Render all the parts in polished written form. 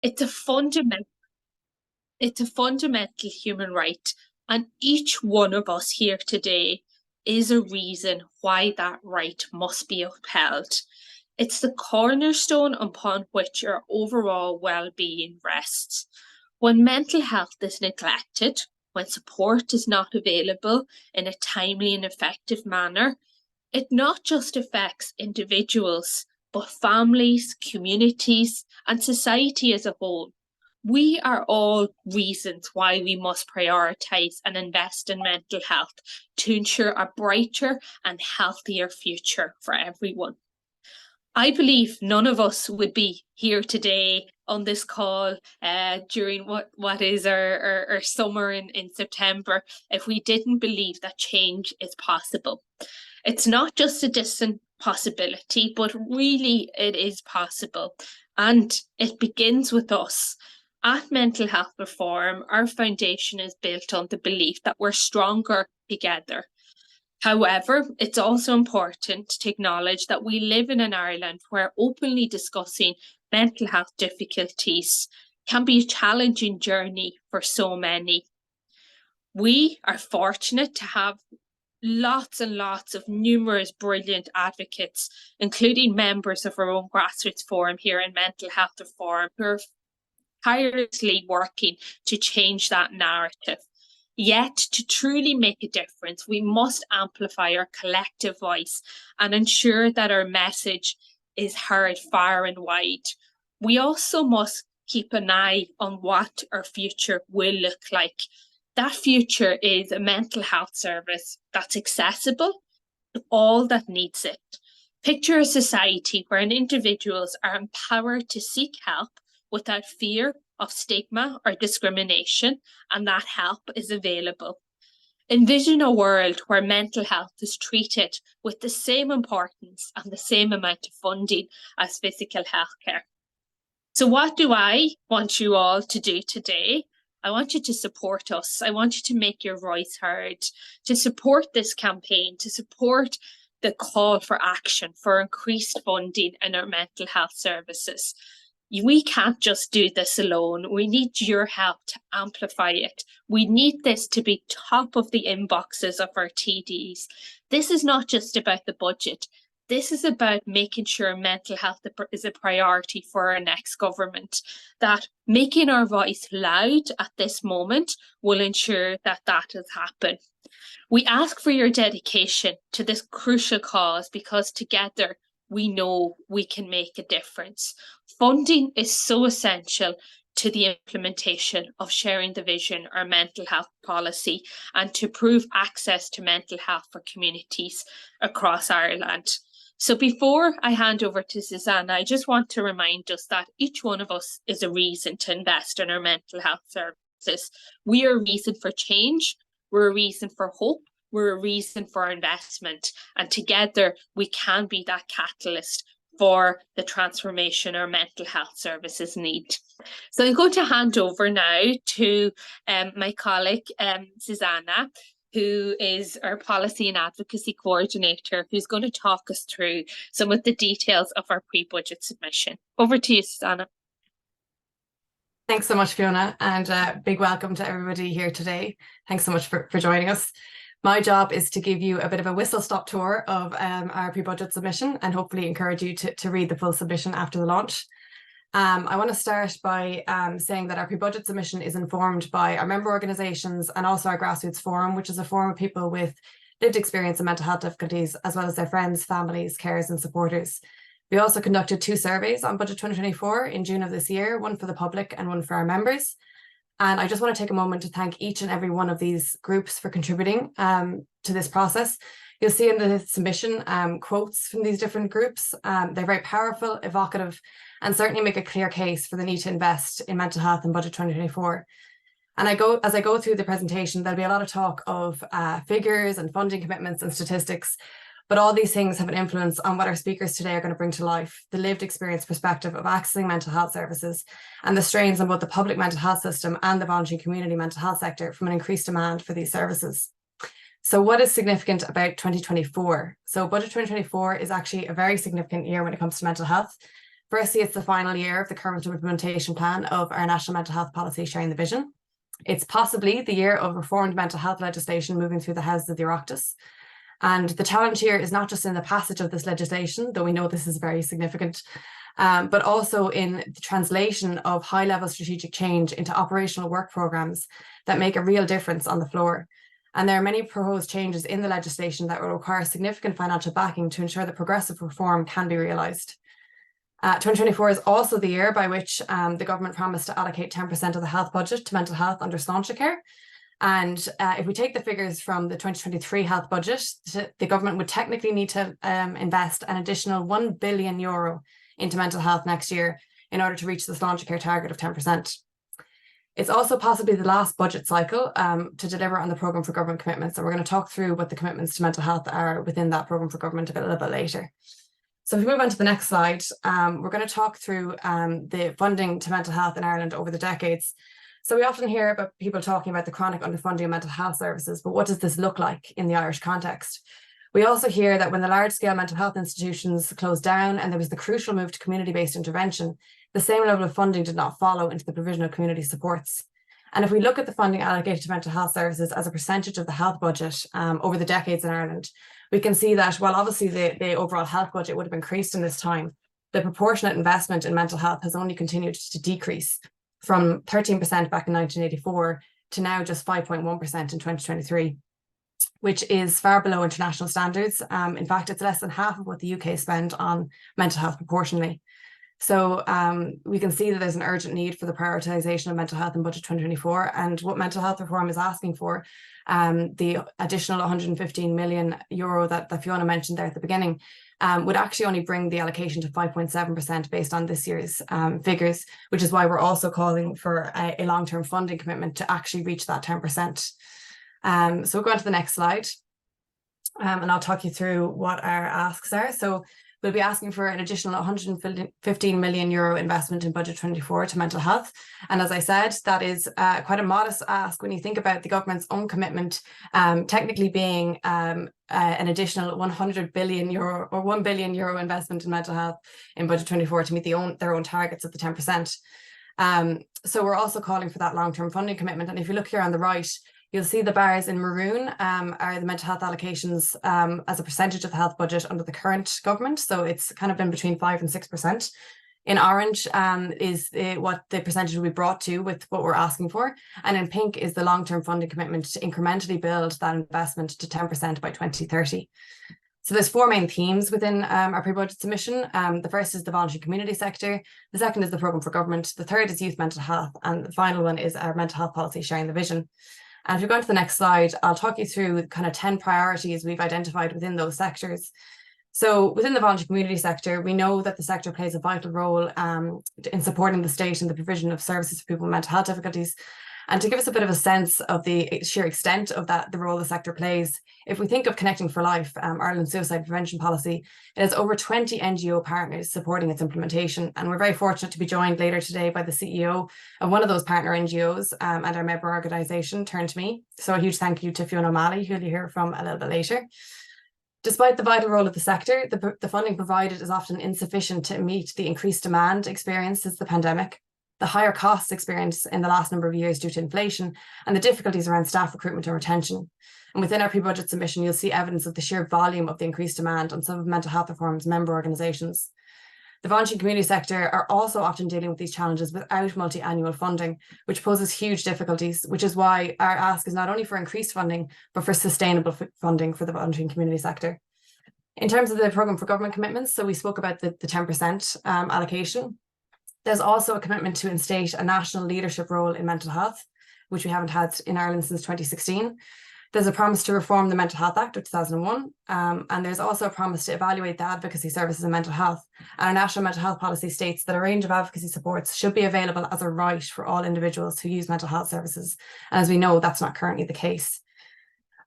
It's a fundamental it's a fundamental human right, and each one of us here today is a reason why that right must be upheld. It's the cornerstone upon which our overall well-being rests. When mental health is neglected, when support is not available in a timely and effective manner, it not just affects individuals, but families, communities, and society as a whole. We are all reasons why we must prioritise and invest in mental health to ensure a brighter and healthier future for everyone. I believe none of us would be here today on this call during what is our summer in September if we didn't believe that change is possible. It's not just a distant possibility, but really it is possible. And it begins with us. At Mental Health Reform, our foundation is built on the belief that we're stronger together. However, it's also important to acknowledge that we live in an Ireland where openly discussing mental health difficulties can be a challenging journey for so many. We are fortunate to have lots and lots of numerous brilliant advocates, including members of our own grassroots forum here in Mental Health Reform, who are tirelessly working to change that narrative. Yet, to truly make a difference, we must amplify our collective voice and ensure that our message is heard far and wide. We also must keep an eye on what our future will look like. That future is a mental health service that's accessible to all that needs it. Picture a society where individuals are empowered to seek help without fear of stigma or discrimination, and that help is available. Envision a world where mental health is treated with the same importance and the same amount of funding as physical health care. So what do I want you all to do today? I want you to support us. I want you to make your voice heard, to support this campaign, to support the call for action for increased funding in our mental health services. We can't just do this alone. We need your help to amplify it. We need this to be top of the inboxes of our TDs. This is not just about the budget. This is about making sure mental health is a priority for our next government, that making our voice loud at this moment will ensure that that has happened. We ask for your dedication to this crucial cause because together we know we can make a difference. Funding is so essential to the implementation of sharing the vision, our mental health policy, and to prove access to mental health for communities across Ireland. So before I hand over to Susanna, I just want to remind us that each one of us is a reason to invest in our mental health services. We are a reason for change, we're a reason for hope, we're a reason for investment, and together we can be that catalyst for the transformation our mental health services need. So I'm going to hand over now to my colleague, Susanna, who is our policy and advocacy coordinator, who's going to talk us through some of the details of our pre-budget submission. Over to you, Susanna. Thanks so much, Fiona, and big welcome to everybody here today. Thanks so much for joining us. My job is to give you a bit of a whistle-stop tour of our pre-budget submission and hopefully encourage you to read the full submission after the launch. I want to start by saying that our pre-budget submission is informed by our member organisations and also our grassroots forum, which is a forum of people with lived experience in mental health difficulties, as well as their friends, families, carers and supporters. We also conducted 2 surveys on Budget 2024 in June of this year, one for the public and one for our members. And I just want to take a moment to thank each and every one of these groups for contributing to this process. You'll see in the submission quotes from these different groups. They're very powerful, evocative, and certainly make a clear case for the need to invest in mental health in Budget 2024. And as I go through the presentation, there'll be a lot of talk of figures and funding commitments and statistics, but all these things have an influence on what our speakers today are going to bring to life, the lived experience perspective of accessing mental health services and the strains on both the public mental health system and the voluntary community mental health sector from an increased demand for these services. So what is significant about 2024? So Budget 2024 is actually a very significant year when it comes to mental health. Firstly, it's the final year of the current implementation plan of our National Mental Health Policy Sharing the Vision. It's possibly the year of reformed mental health legislation moving through the Houses of the Oireachtas. And the challenge here is not just in the passage of this legislation, though we know this is very significant, but also in the translation of high-level strategic change into operational work programmes that make a real difference on the floor. And there are many proposed changes in the legislation that will require significant financial backing to ensure that progressive reform can be realised. 2024 is also the year by which the government promised to allocate 10% of the health budget to mental health under Sláintecare. And if we take the figures from the 2023 health budget, the government would technically need to invest an additional €1 billion into mental health next year in order to reach the Sláintecare target of 10%. It's also possibly the last budget cycle to deliver on the programme for government commitments. And we're going to talk through what the commitments to mental health are within that programme for government a little bit later. So if we move on to the next slide, we're going to talk through the funding to mental health in Ireland over the decades. So we often hear about people talking about the chronic underfunding of mental health services, but what does this look like in the Irish context? We also hear that when the large-scale mental health institutions closed down and there was the crucial move to community-based intervention, the same level of funding did not follow into the provision of community supports. And if we look at the funding allocated to mental health services as a percentage of the health budget over the decades in Ireland, we can see that while obviously the overall health budget would have increased in this time, the proportionate investment in mental health has only continued to decrease from 13% back in 1984 to now just 5.1% in 2023, which is far below international standards. In fact, it's less than half of what the UK spend on mental health proportionally. So we can see that there's an urgent need for the prioritisation of mental health in Budget 2024, and what mental health reform is asking for, the additional €115 million that Fiona mentioned there at the beginning, would actually only bring the allocation to 5.7% based on this year's figures, which is why we're also calling for a long-term funding commitment to actually reach that 10%. So we'll go on to the next slide, and I'll talk you through what our asks are. So we'll be asking for an additional €115 million investment in Budget 24 to mental health. And as I said, that is quite a modest ask when you think about the government's own commitment, technically being an additional €100 billion or €1 billion investment in mental health in Budget 24 to meet their own targets of the 10%. So we're also calling for that long-term funding commitment. And if you look here on the right, you'll see the bars in maroon are the mental health allocations as a percentage of the health budget under the current government. So it's kind of been between 5 and 6%. In orange is what the percentage will be brought to with what we're asking for. And in pink is the long-term funding commitment to incrementally build that investment to 10% by 2030. So there's four main themes within our pre-budget submission. The first is the voluntary community sector. The second is the programme for government. The third is youth mental health. And the final one is our mental health policy sharing the vision. And if you go on to the next slide, I'll talk you through kind of 10 priorities we've identified within those sectors. So within the voluntary community sector, we know that the sector plays a vital role in supporting the state in the provision of services for people with mental health difficulties. And to give us a bit of a sense of the sheer extent of the role the sector plays, if we think of Connecting for Life, Ireland's suicide prevention policy, it has over 20 NGO partners supporting its implementation. And we're very fortunate to be joined later today by the CEO of one of those partner NGOs and our member organisation, Turn to Me. So a huge thank you to Fiona O'Malley, who you'll hear from a little bit later. Despite the vital role of the sector, the funding provided is often insufficient to meet the increased demand experienced since the pandemic, the higher costs experienced in the last number of years due to inflation, and the difficulties around staff recruitment and retention. And within our pre-budget submission, you'll see evidence of the sheer volume of the increased demand on some of mental health reform's member organisations. The voluntary community sector are also often dealing with these challenges without multi-annual funding, which poses huge difficulties, which is why our ask is not only for increased funding, but for sustainable funding for the voluntary community sector. In terms of the programme for government commitments, so we spoke about the 10% allocation. There's also a commitment to instate a national leadership role in mental health, which we haven't had in Ireland since 2016. There's a promise to reform the Mental Health Act of 2001, and there's also a promise to evaluate the advocacy services in mental health. And our national mental health policy states that a range of advocacy supports should be available as a right for all individuals who use mental health services. And as we know, that's not currently the case.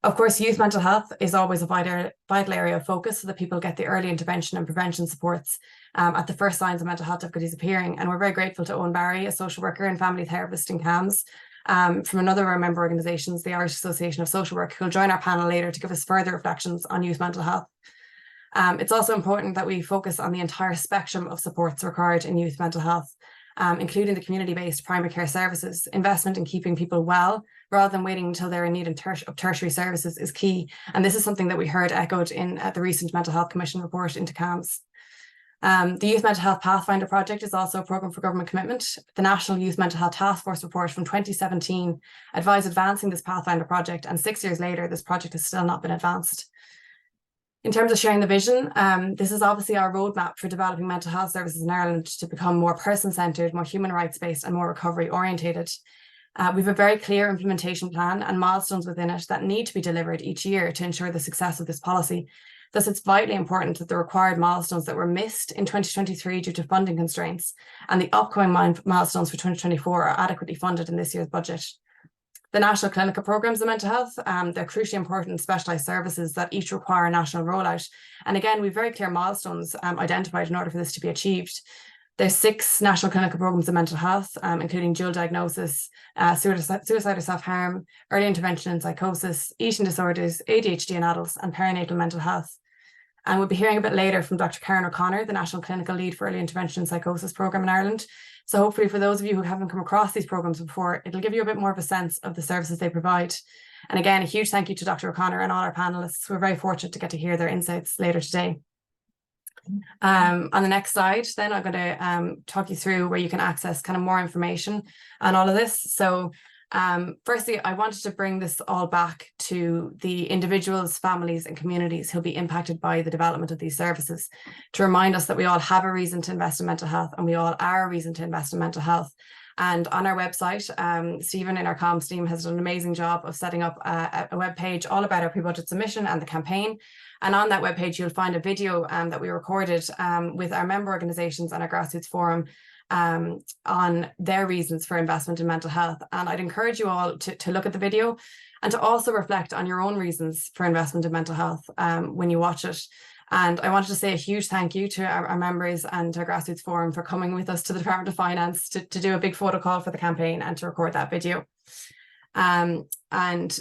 Of course, youth mental health is always a vital area of focus so that people get the early intervention and prevention supports at the first signs of mental health difficulties appearing. And we're very grateful to Owen Barry, a social worker and family therapist in CAMHS, from another of our member organisations, the Irish Association of Social Work, who will join our panel later to give us further reflections on youth mental health. It's also important that we focus on the entire spectrum of supports required in youth mental health, including the community-based primary care services. Investment in keeping people well rather than waiting until they're in need of tertiary services is key. And this is something that we heard echoed in the recent Mental Health Commission report into CAMHS. The Youth Mental Health Pathfinder project is also a programme for government commitment. The National Youth Mental Health Task Force report from 2017 advised advancing this Pathfinder project, and 6 years later, this project has still not been advanced. In terms of sharing the vision, this is obviously our roadmap for developing mental health services in Ireland to become more person-centred, more human rights-based and more recovery-orientated. We have a very clear implementation plan and milestones within it that need to be delivered each year to ensure the success of this policy. Thus, it's vitally important that the required milestones that were missed in 2023 due to funding constraints and the upcoming milestones for 2024 are adequately funded in this year's budget. The national clinical programmes of mental health, they're crucially important specialised services that each require a national rollout. And again, we have very clear milestones identified in order for this to be achieved. There's 6 national clinical programmes of mental health, including dual diagnosis, suicide or self-harm, early intervention in psychosis, eating disorders, ADHD in adults, and perinatal mental health. And we'll be hearing a bit later from Dr. Karen O'Connor, the National Clinical Lead for Early Intervention in Psychosis Programme in Ireland. So hopefully for those of you who haven't come across these programmes before, it'll give you a bit more of a sense of the services they provide. And again, a huge thank you to Dr. O'Connor and all our panellists. We're very fortunate to get to hear their insights later today. On the next slide, then I'm going to talk you through where you can access kind of more information on all of this. So firstly, I wanted to bring this all back to the individuals, families and communities who'll be impacted by the development of these services, to remind us that we all have a reason to invest in mental health and we all are a reason to invest in mental health. And on our website, Stephen in our comms team has done an amazing job of setting up a web page all about our pre-budget submission and the campaign. And on that webpage, you'll find a video that we recorded with our member organisations and our grassroots forum on their reasons for investment in mental health. And I'd encourage you all to look at the video and to also reflect on your own reasons for investment in mental health when you watch it. And I wanted to say a huge thank you to our members and our grassroots forum for coming with us to the Department of Finance to do a big photo call for the campaign and to record that video. And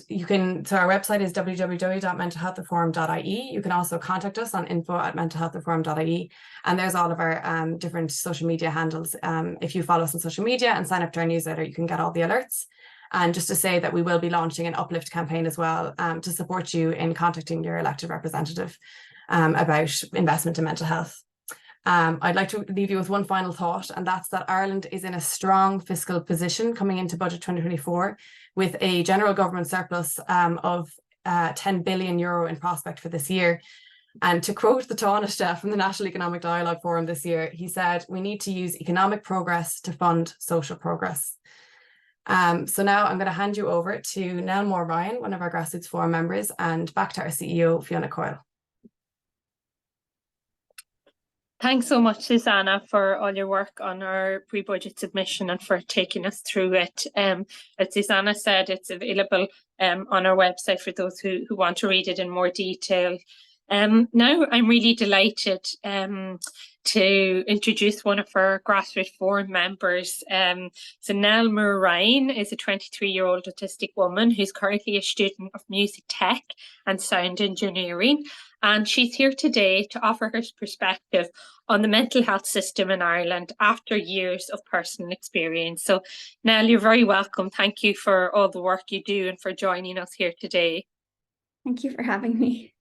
you can, so our website is www.mentalhealthreform.ie. You can also contact us on info@mentalhealthreform.ie. And there's all of our different social media handles. If you follow us on social media and sign up to our newsletter, you can get all the alerts. And just to say that we will be launching an uplift campaign as well to support you in contacting your elected representative about investment in mental health. I'd like to leave you with one final thought, and that's that Ireland is in a strong fiscal position coming into budget 2024 with a general government surplus of €10 billion in prospect for this year. And to quote the Taoiseach from the National Economic Dialogue Forum this year, he said, "We need to use economic progress to fund social progress." So now I'm going to hand you over to Nell Moore-Ryan, one of our Grassroots Forum members, and back to our CEO, Fiona Coyle. Thanks so much, Susanna, for all your work on our pre-budget submission and for taking us through it. As Susanna said, it's available on our website for those who want to read it in more detail. Now I'm really delighted to introduce one of our Grassroots Forum members. So Nell Moore-Ryan is a 23-year-old autistic woman who's currently a student of music tech and sound engineering. And she's here today to offer her perspective on the mental health system in Ireland after years of personal experience. So Nell, you're very welcome. Thank you for all the work you do and for joining us here today. Thank you for having me.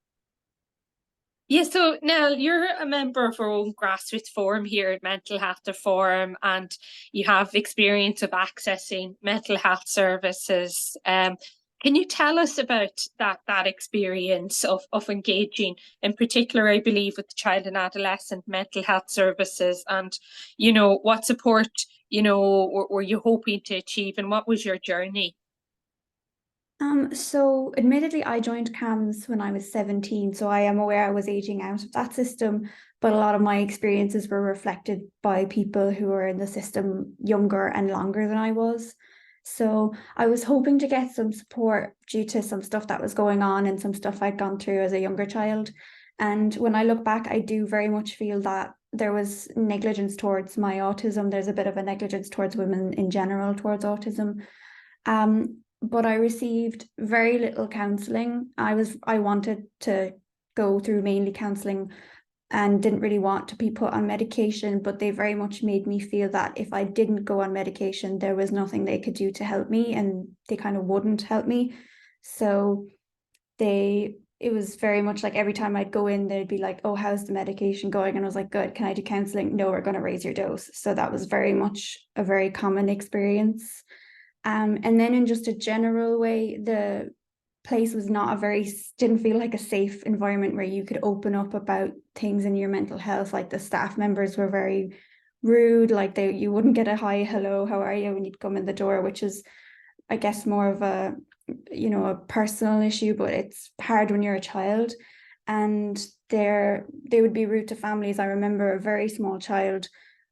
Yeah, so Nell, you're a member of our own Grassroots Forum here at Mental Health Forum, and you have experience of accessing mental health services. Can you tell us about that experience of engaging, in particular, I believe, with child and adolescent mental health services, and, you know, what support, you know, were you hoping to achieve, and what was your journey? So admittedly, I joined CAMHS when I was 17, so I am aware I was aging out of that system, but a lot of my experiences were reflected by people who were in the system younger and longer than I was. So I was hoping to get some support due to some stuff that was going on and some stuff I'd gone through as a younger child. And when I look back, I do very much feel that there was negligence towards my autism. There's a bit of a negligence towards women in general towards autism. But I received very little counselling. I wanted to go through mainly counselling and didn't really want to be put on medication, but they very much made me feel that if I didn't go on medication, there was nothing they could do to help me, and they kind of wouldn't help me. So it was very much like every time I'd go in, they'd be like, oh, how's the medication going? And I was like, good, can I do counselling? No, we're going to raise your dose. So that was very much a very common experience. And then in just a general way, the place was not didn't feel like a safe environment where you could open up about things in your mental health. Like the staff members were very rude, like you wouldn't get a hi, hello, how are you when you'd come in the door, which is, I guess, more of a a personal issue, but it's hard when you're a child. And they would be rude to families. I remember a very small child,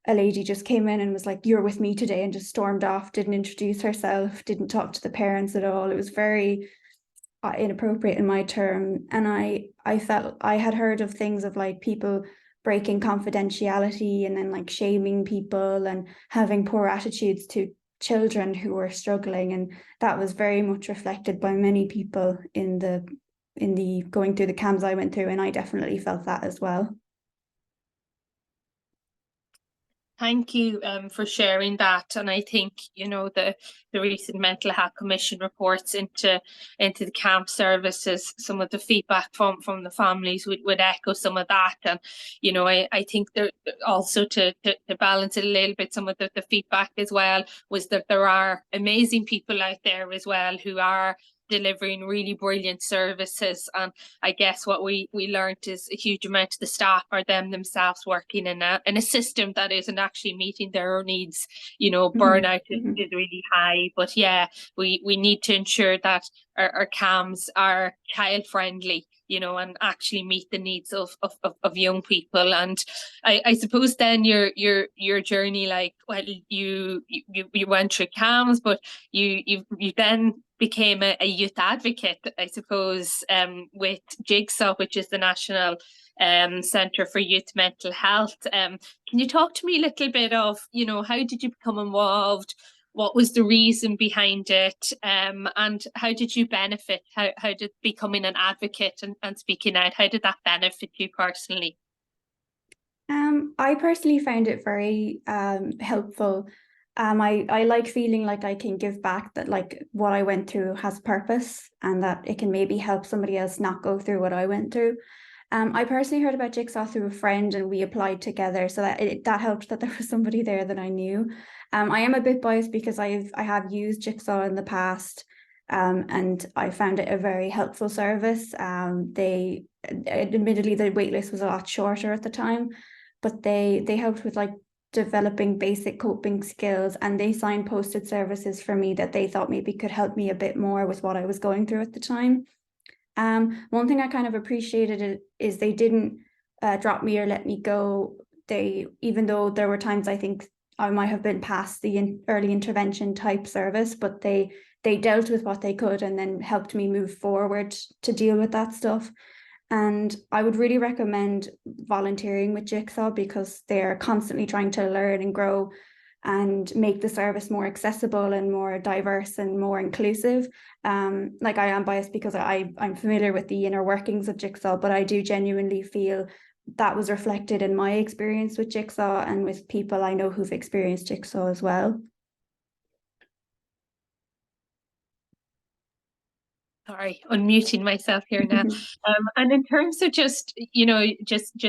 a lady just came in and was like, you're with me today, and just stormed off, didn't introduce herself, didn't talk to the parents at all. It was very inappropriate in my term. And I felt I had heard of things of like people breaking confidentiality and then like shaming people and having poor attitudes to children who were struggling, and that was very much reflected by many people in the going through the CAMHS I went through, and I definitely felt that as well. Thank you for sharing that. And I think, the recent Mental Health Commission reports into the camp services, some of the feedback from the families would echo some of that. And, I think there also to balance it a little bit, some of the feedback as well was that there are amazing people out there as well who are delivering really brilliant services. And I guess what we learned is a huge amount of the staff are themselves working in a system that isn't actually meeting their own needs. Burnout is really high, but yeah, we need to ensure that our CAMHS are child friendly, and actually meet the needs of young people. And I suppose then your journey, like, well, you went through CAMHS, but you then became a youth advocate, I suppose, with Jigsaw, which is the National Centre for Youth Mental Health. Can you talk to me a little bit of, how did you become involved? What was the reason behind it? And how did you benefit? How did becoming an advocate and speaking out, how did that benefit you personally? I personally found it very helpful. I like feeling like I can give back, that like what I went through has purpose and that it can maybe help somebody else not go through what I went through. I personally heard about Jigsaw through a friend, and we applied together, so that helped that there was somebody there that I knew. I am a bit biased because I have used Jigsaw in the past, and I found it a very helpful service. Admittedly, the waitlist was a lot shorter at the time, but they helped with like developing basic coping skills, and they signposted services for me that they thought maybe could help me a bit more with what I was going through at the time. One thing I kind of appreciated is they didn't drop me or let me go. Even though there were times I think I might have been past the early intervention type service, but they dealt with what they could and then helped me move forward to deal with that stuff. And I would really recommend volunteering with Jigsaw because they're constantly trying to learn and grow and make the service more accessible and more diverse and more inclusive. Like, I am biased because I'm familiar with the inner workings of Jigsaw, but I do genuinely feel that was reflected in my experience with Jigsaw and with people I know who've experienced Jigsaw as well. Sorry, unmuting myself here now. And in terms of just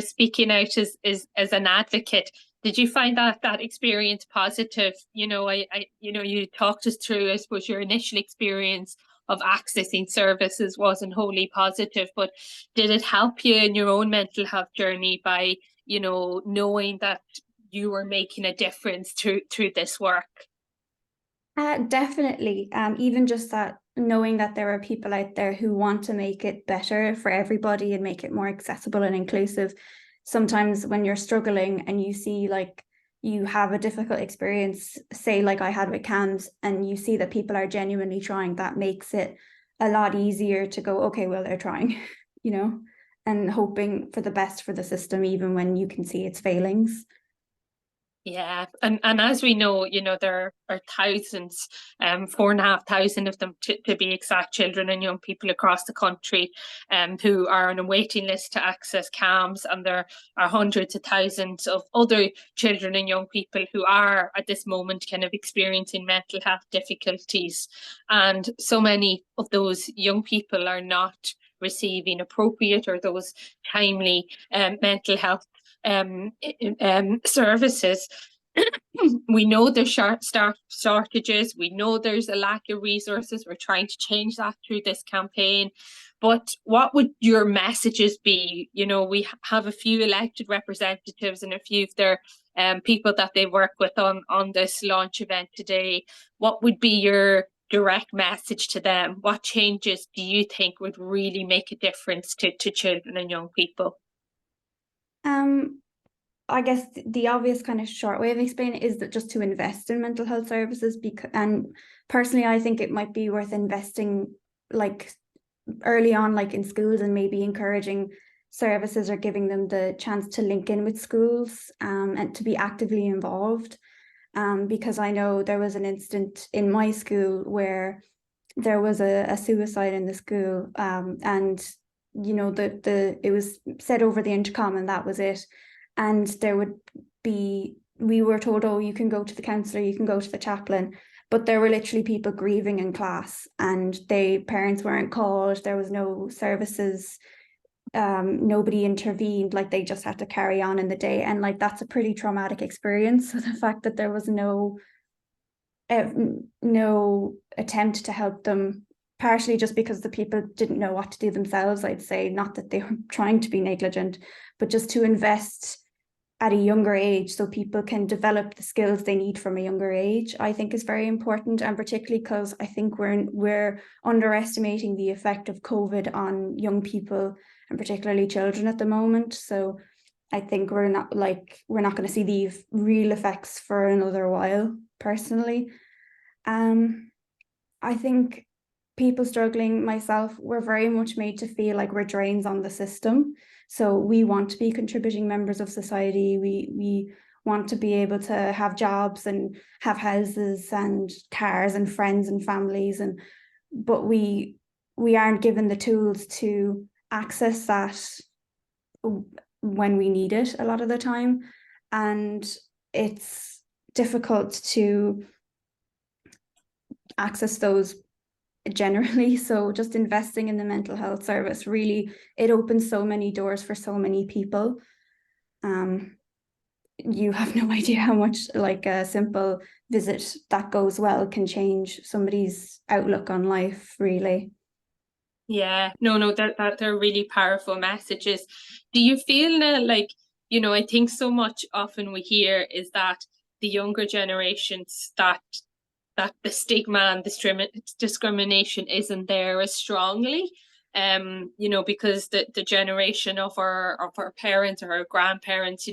speaking out as an advocate, did you find that experience positive? You talked us through, I suppose, your initial experience of accessing services wasn't wholly positive, but did it help you in your own mental health journey by, knowing that you were making a difference through this work? Definitely. Even just that, knowing that there are people out there who want to make it better for everybody and make it more accessible and inclusive. Sometimes when you're struggling and you see like you have a difficult experience, say like I had with CAMHS, and you see that people are genuinely trying, that makes it a lot easier to go, okay, well, they're trying, and hoping for the best for the system, even when you can see its failings. Yeah, and as we know, there are thousands, 4,500 of them to be exact, children and young people across the country, who are on a waiting list to access CAMS, and there are hundreds of thousands of other children and young people who are at this moment kind of experiencing mental health difficulties, and so many of those young people are not receiving appropriate or those timely mental health services. We know there's staff shortages. We know there's a lack of resources. We're trying to change that through this campaign. But what would your messages be? We have a few elected representatives and a few of their people that they work with on this launch event today. What would be your direct message to them? What changes do you think would really make a difference to children and young people? I guess the obvious kind of short way of explaining it is that just to invest in mental health services, and personally I think it might be worth investing like early on, like in schools, and maybe encouraging services or giving them the chance to link in with schools, and to be actively involved. Because I know there was an incident in my school where there was a suicide in the school, and it was said over the intercom and that was it. And we were told, oh, you can go to the counsellor, you can go to the chaplain, but there were literally people grieving in class, and parents weren't called, there was no services, nobody intervened, like they just had to carry on in the day, and like that's a pretty traumatic experience. So the fact that there was no attempt to help them, partially just because the people didn't know what to do themselves, I'd say, not that they were trying to be negligent, but just to invest at a younger age so people can develop the skills they need from a younger age, I think is very important. And particularly because I think we're underestimating the effect of COVID on young people and particularly children at the moment. So I think we're not going to see the real effects for another while, personally. I think people struggling, myself, we're very much made to feel like we're drains on the system. So we want to be contributing members of society. We want to be able to have jobs and have houses and cars and friends and families, but we aren't given the tools to access that when we need it a lot of the time. And it's difficult to access those generally. So just investing in the mental health service, really, it opens so many doors for so many people. You have no idea how much, like, a simple visit that goes well can change somebody's outlook on life, really. Yeah, no, they're really powerful messages. Do you feel like, I think so much often we hear is that the younger generations, that the stigma and discrimination isn't there as strongly, because the generation of our parents or our grandparents,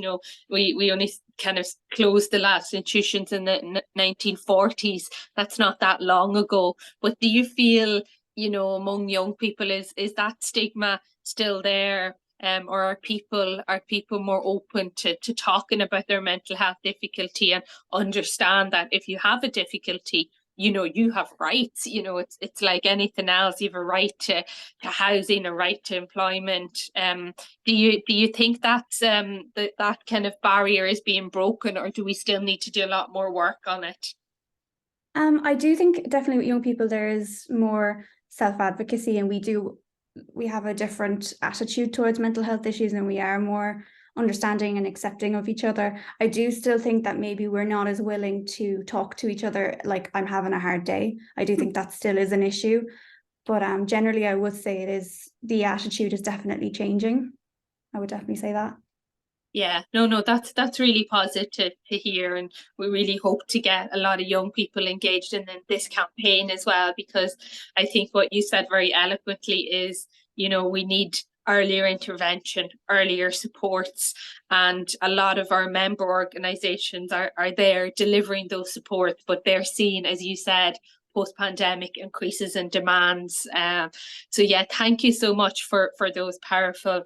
we only kind of closed the last institutions in the 1940s. That's not that long ago. But do you feel, among young people, is that stigma still there? Or are people more open to talking about their mental health difficulty and understand that if you have a difficulty, you have rights. It's like anything else. You have a right to housing, a right to employment. Do you think that's that kind of barrier is being broken, or do we still need to do a lot more work on it? I do think definitely with young people there is more self-advocacy, and we have a different attitude towards mental health issues, and we are more understanding and accepting of each other. I do still think that maybe we're not as willing to talk to each other, like, I'm having a hard day. I do think that still is an issue, but generally I would say the attitude is definitely changing. I would definitely say that. Yeah, no, that's really positive to hear, and we really hope to get a lot of young people engaged in this campaign as well, because I think what you said very eloquently is, we need earlier intervention, earlier supports, and a lot of our member organisations are there delivering those supports, but they're seen, as you said, post-pandemic increases in demands. So yeah, thank you so much for those powerful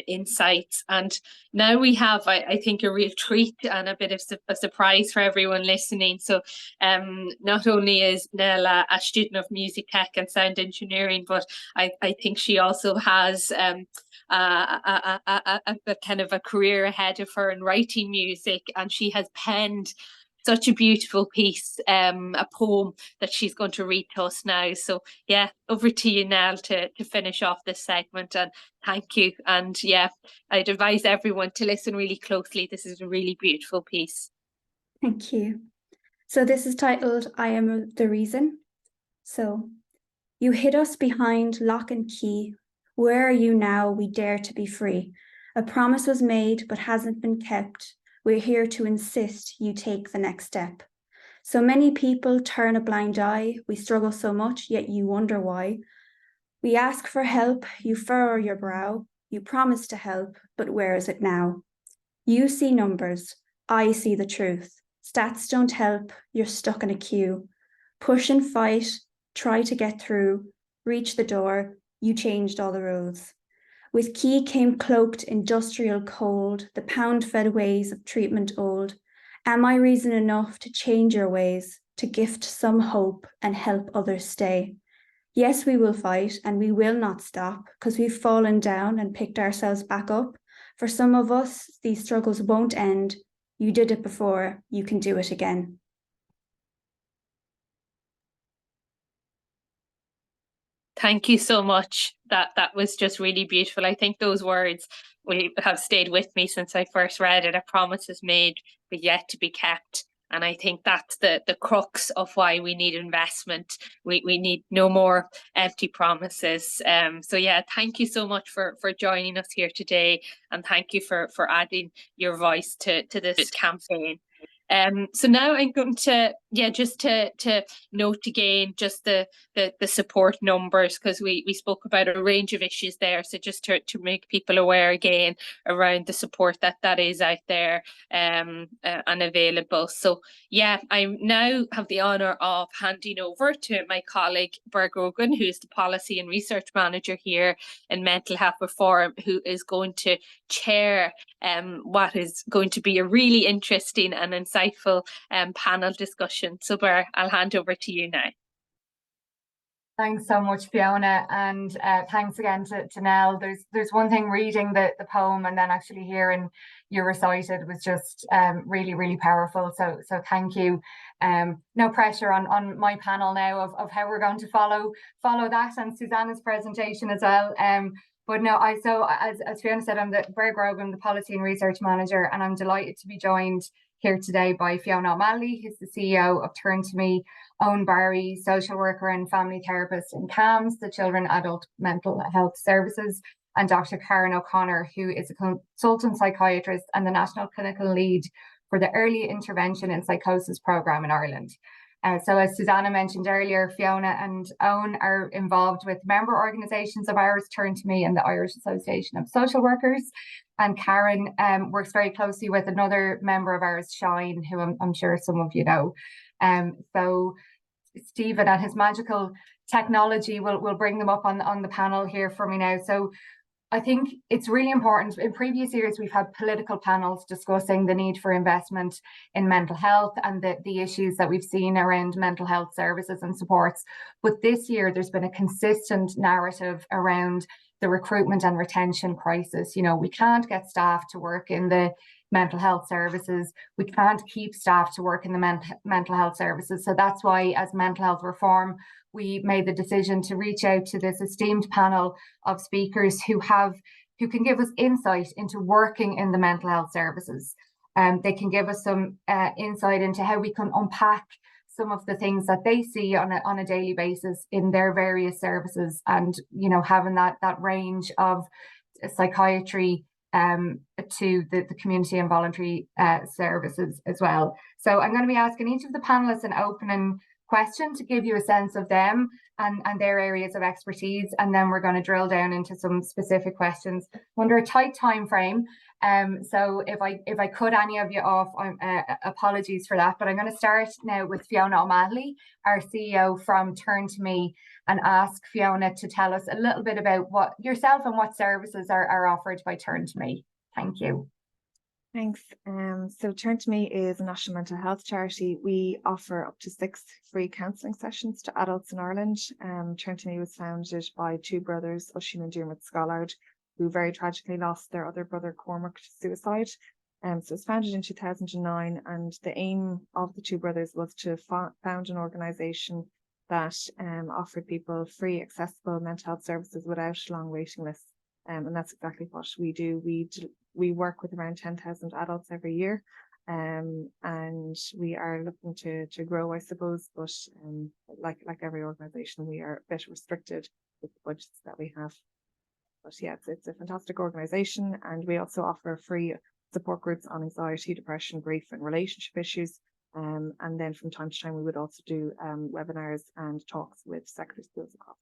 insights. And now we have, I think, a real treat and a bit of a surprise for everyone listening. So not only is Nell a student of music tech and sound engineering, but I think she also has a kind of a career ahead of her in writing music, and she has penned such a beautiful piece, a poem that she's going to read to us now. So yeah, over to you, Nell, to finish off this segment, and thank you. And yeah, I'd advise everyone to listen really closely. This is a really beautiful piece. Thank you. So this is titled, I Am the Reason. So, you hid us behind lock and key. Where are you now? We dare to be free. A promise was made but hasn't been kept. We're here to insist you take the next step. So many people turn a blind eye. We struggle so much, yet you wonder why. We ask for help, you furrow your brow. You promise to help, but where is it now? You see numbers, I see the truth. Stats don't help, you're stuck in a queue. Push and fight, try to get through. Reach the door, you changed all the rules. With key came cloaked industrial cold, the pound-fed ways of treatment old. Am I reason enough to change your ways, to gift some hope and help others stay? Yes, we will fight and we will not stop, because we've fallen down and picked ourselves back up. For some of us, these struggles won't end. You did it before, you can do it again. Thank you so much. That was just really beautiful. I think those words will have stayed with me since I first read it. A promise is made, but yet to be kept. And I think that's the crux of why we need investment. We need no more empty promises. So yeah, thank you so much for joining us here today, and thank you for adding your voice to this campaign. So now I'm going to, just to note again, just the support numbers, because we spoke about a range of issues there. So just to make people aware again around the support that is out there and available. So yeah, I now have the honour of handing over to my colleague Berg Rogan, who is the Policy and Research Manager here in Mental Health Reform, who is going to chair what is going to be a really interesting and insightful panel discussion. So Ber, I'll hand over to you now. Thanks so much, Fiona, and thanks again to Nell. There's one thing reading the poem and then actually hearing you recite it was just really, really powerful. So thank you. No pressure on my panel now of how we're going to follow that, and Susanna's presentation as well. But no, as Fiona said, I'm the Berg Rogan, the Policy and Research Manager, and I'm delighted to be joined here today by Fiona O'Malley, who's the CEO of Turn to Me, Owen Barry, social worker and family therapist in CAMS, the Children Adult Mental Health Services, and Dr. Karen O'Connor, who is a consultant psychiatrist and the National Clinical Lead for the Early Intervention in Psychosis Programme in Ireland. So as Susanna mentioned earlier, Fiona and Owen are involved with member organisations of ours, Turn to Me and the Irish Association of Social Workers. And Karen works very closely with another member of ours, Shine, who I'm sure some of you know. So Stephen and his magical technology will bring them up on the panel here for me now. So I think it's really important. In previous years, we've had political panels discussing the need for investment in mental health and the issues that we've seen around mental health services and supports. But this year, there's been a consistent narrative around the recruitment and retention crisis. You know, we can't get staff to work in the mental health services. We can't keep staff to work in the mental health services. So that's why, as Mental Health Reform, we made the decision to reach out to this esteemed panel of speakers who can give us insight into working in the mental health services. They can give us some insight into how we can unpack some of the things that they see on a daily basis in their various services, and having that range of psychiatry to the community and voluntary services as well. So I'm going to be asking each of the panelists an opening question to give you a sense of them and their areas of expertise, and then we're going to drill down into some specific questions under a tight time frame. So if I cut any of you off, apologies for that. But I'm going to start now with Fiona O'Malley, our CEO from Turn to Me, and ask Fiona to tell us a little bit about what yourself and what services are offered by Turn to Me. Thank you. Thanks. So Turn to Me is a national mental health charity. We offer up to 6 free counselling sessions to adults in Ireland. Turn to Me was founded by 2 brothers, Oisin and Diarmuid Scollard, who very tragically lost their other brother Cormac to suicide. So it was founded in 2009, and the aim of the 2 brothers was to found an organisation that offered people free, accessible mental health services without long waiting lists. And that's exactly what we do. We work with around 10,000 adults every year, and we are looking to grow, I suppose. But like every organisation, we are a bit restricted with the budgets that we have. But yeah, it's a fantastic organisation, and we also offer free support groups on anxiety, depression, grief, and relationship issues. And then from time to time, we would also do webinars and talks with secondary schools across.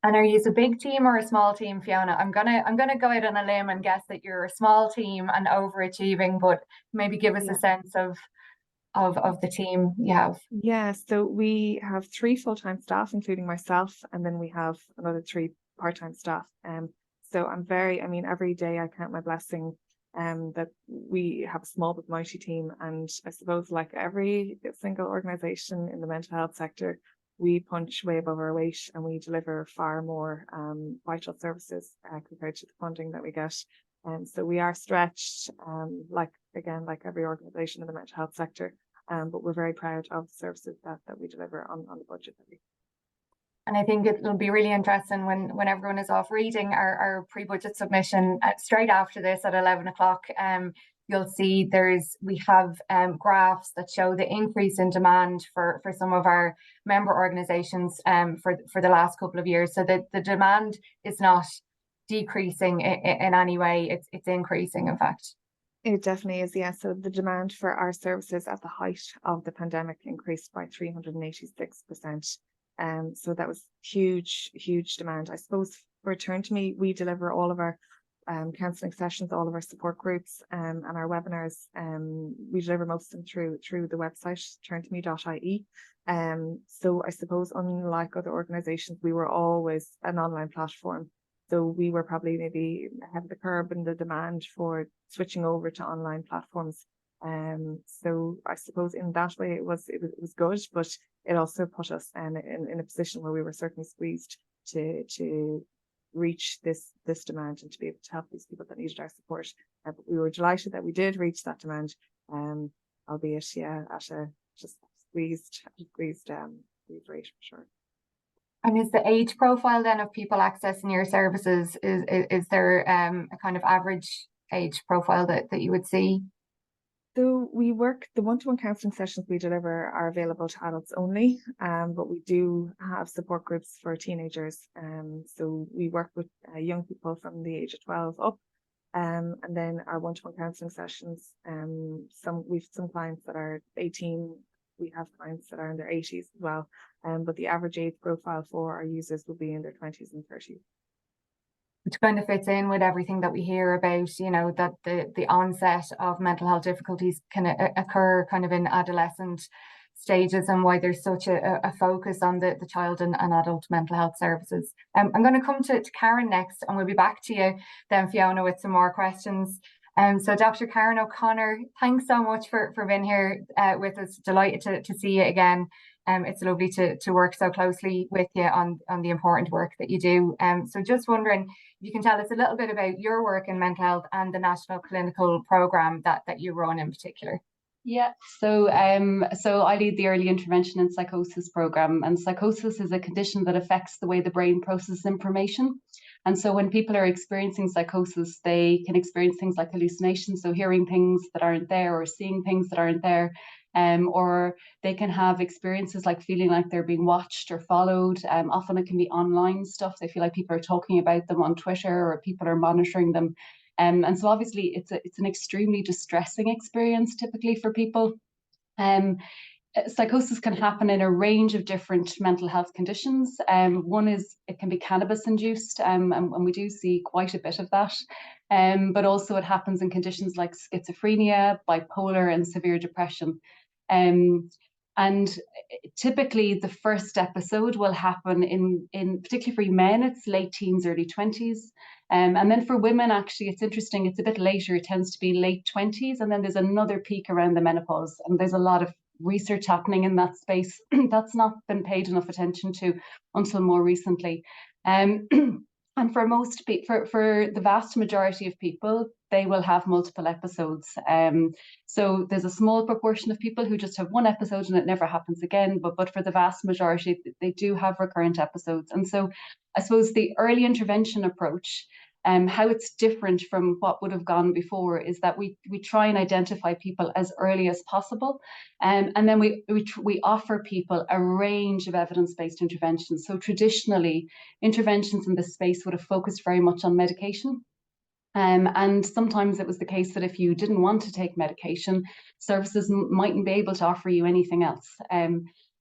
And are you a big team or a small team, Fiona? I'm gonna go out on a limb and guess that you're a small team and overachieving, but maybe give us a sense of the team you have. Yeah, so we have 3 full-time staff, including myself, and then we have another 3 part-time staff. So every day I count my blessing that we have a small but mighty team. And I suppose, like every single organisation in the mental health sector, we punch way above our weight, and we deliver far more vital services compared to the funding that we get. So we are stretched, like every organisation in the mental health sector, but we're very proud of the services that we deliver on the budget that we. And I think it'll be really interesting when everyone is off reading our pre-budget submission straight after this at 11 o'clock. You'll see we have graphs that show the increase in demand for some of our member organisations for the last couple of years. So that the demand is not decreasing in any way; it's increasing, in fact. It definitely is, yeah. So the demand for our services at the height of the pandemic increased by 386%. So that was huge demand. I suppose for Turn to Me, we deliver all of our counselling sessions, all of our support groups, and our webinars. We deliver most of them through the website turntome.ie. So I suppose, unlike other organisations, we were always an online platform. So we were probably maybe ahead of the curve in the demand for switching over to online platforms. So I suppose in that way it was good, but it also put us in a position where we were certainly squeezed to reach this demand and to be able to help these people that needed our support. But we were delighted that we did reach that demand, albeit at a just squeezed rate for sure. And is the age profile then of people accessing your services, is there a kind of average age profile that you would see? So the one-to-one counselling sessions we deliver are available to adults only, but we do have support groups for teenagers. So we work with young people from the age of 12 up, and then our one-to-one counselling sessions. We've some clients that are 18. We have clients that are in their 80s as well. But the average age profile for our users will be in their 20s and 30s. Which kind of fits in with everything that we hear about, that the onset of mental health difficulties can occur kind of in adolescent stages, and why there's such a focus on the child and adult mental health services. I'm going to come to Karen next, and we'll be back to you then, Fiona, with some more questions. So Dr. Karen O'Connor, thanks so much for being here with us. Delighted to see you again. It's lovely to work so closely with you on the important work that you do. So just wondering if you can tell us a little bit about your work in mental health and the national clinical programme that you run in particular. Yeah, so I lead the early intervention and psychosis program, and psychosis is a condition that affects the way the brain processes information. And so when people are experiencing psychosis, they can experience things like hallucinations, so hearing things that aren't there or seeing things that aren't there. Or they can have experiences like feeling like they're being watched or followed. Often it can be online stuff. They feel like people are talking about them on Twitter, or people are monitoring them. And so obviously it's an extremely distressing experience typically for people. psychosis can happen in a range of different mental health conditions. One is it can be cannabis induced, and we do see quite a bit of that. But also it happens in conditions like schizophrenia, bipolar, and severe depression. And typically the first episode will happen in particularly for men, it's late teens, early 20s. And then for women, actually, it's interesting, it's a bit later, it tends to be late 20s. And then there's another peak around the menopause. And there's a lot of research happening in that space that's not been paid enough attention to until more recently. And for the vast majority of people, they will have multiple episodes. So there's a small proportion of people who just have one episode and it never happens again. But for the vast majority, they do have recurrent episodes. And so I suppose the early intervention approach, how it's different from what would have gone before, is that we try and identify people as early as possible. And then we offer people a range of evidence-based interventions. So traditionally, interventions in this space would have focused very much on medication. And sometimes it was the case that if you didn't want to take medication, services mightn't be able to offer you anything else.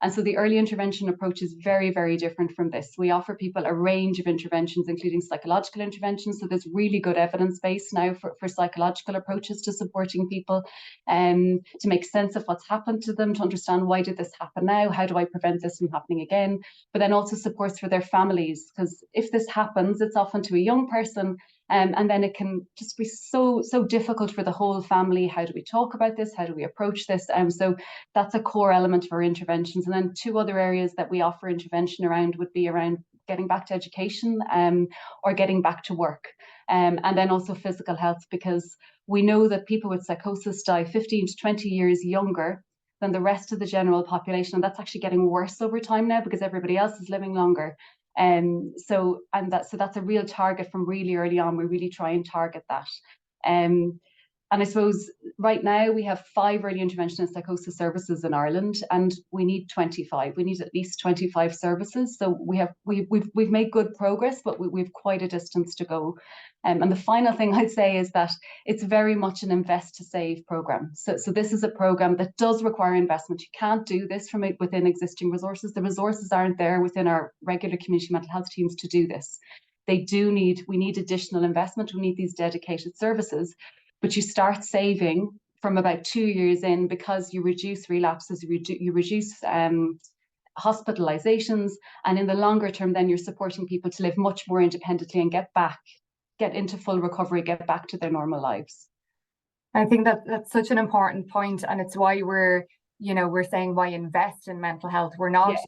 And so the early intervention approach is very, very different from this. We offer people a range of interventions, including psychological interventions. So there's really good evidence base now for psychological approaches to supporting people, to make sense of what's happened to them, to understand why did this happen now? How do I prevent this from happening again? But then also supports for their families, because if this happens, it's often to a young person. And then it can just be so difficult for the whole family. How do we talk about this? How do we approach this? So that's a core element of our interventions. And then two other areas that we offer intervention around would be around getting back to education, or getting back to work. And then also physical health, because we know that people with psychosis die 15 to 20 years younger than the rest of the general population. And that's actually getting worse over time now because everybody else is living longer. So that's a real target from really early on. We really try and target that. And I suppose right now we have 5 early intervention and psychosis services in Ireland, and we need 25. We need at least 25 services. So we've made good progress, but we've quite a distance to go. And the final thing I'd say is that it's very much an invest to save program. So this is a program that does require investment. You can't do this from within existing resources. The resources aren't there within our regular community mental health teams to do this. We need additional investment. We need these dedicated services. But you start saving from about 2 years in, because you reduce relapses, you reduce hospitalizations, and in the longer term, then you're supporting people to live much more independently and get into full recovery, get back to their normal lives. I think that's such an important point, and it's why we're saying why invest in mental health.